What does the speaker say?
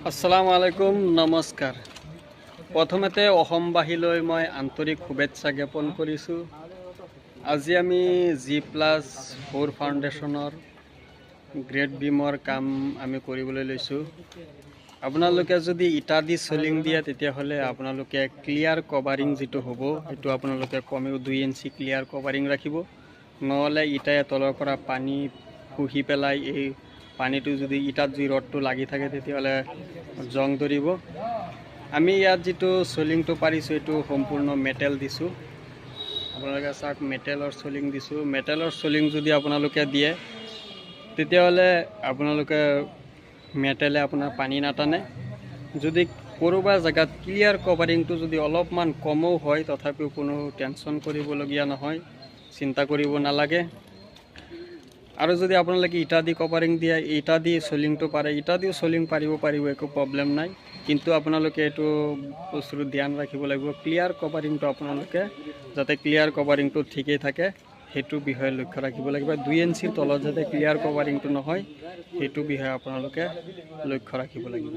আসসালামু আলাইকুম, নমস্কাৰ। প্ৰথমতে অসমবাসীলৈ মই আন্তৰিক শুভেচ্ছা জ্ঞাপন কৰিছোঁ। আজি আমি G+4 ফাউণ্ডেশ্যনৰ গ্ৰেড বিমৰ কাম আমি কৰিবলৈ লৈছোঁ। আপোনালোকে যদি ইটা দি চলিং দিয়ে তেতিয়াহ'লে আপোনালোকে ক্লিয়াৰ কভাৰিং যিটো হ'ব সেইটো আপোনালোকে কমেও 2 ইঞ্চি ক্লিয়াৰ কভাৰিং ৰাখিব। নহ'লে ইটাই তলৰ পৰা পানী শুহি পেলাই এই পানীটো যদি ইটাত যি ৰডটো লাগি থাকে তেতিয়াহ'লে জং ধৰিব। আমি ইয়াত যিটো চলিংটো পাৰিছোঁ এইটো সম্পূৰ্ণ মেটেল দিছোঁ। আপোনালোকে চাওক, মেটেলৰ চলিং দিছোঁ। মেটেলৰ চলিং যদি আপোনালোকে দিয়ে তেতিয়াহ'লে আপোনালোকে মেটেলে আপোনাৰ পানী নাটানে। যদি ক'ৰবাৰ জেগাত ক্লিয়াৰ কভাৰিংটো যদি অলপমান কমো হয় তথাপিও কোনো টেনশ্যন কৰিবলগীয়া নহয়, চিন্তা কৰিব নালাগে। আৰু যদি আপোনালোকে ইটা দি কভাৰিং দিয়ে, ইটা দি চলিংটো পাৰে, ইটা দিও চলিং পাৰিব, একো প্ৰব্লেম নাই। কিন্তু আপোনালোকে এইটো বস্তুটো ধ্যান ৰাখিব লাগিব, ক্লিয়াৰ কভাৰিংটো আপোনালোকে যাতে ক্লিয়াৰ কভাৰিংটো ঠিকেই থাকে সেইটো বিষয়ে লক্ষ্য ৰাখিব লাগিব। 2 ইঞ্চিৰ তলত যাতে ক্লিয়াৰ কভাৰিংটো নহয় সেইটো বিষয়ে আপোনালোকে লক্ষ্য ৰাখিব লাগিব।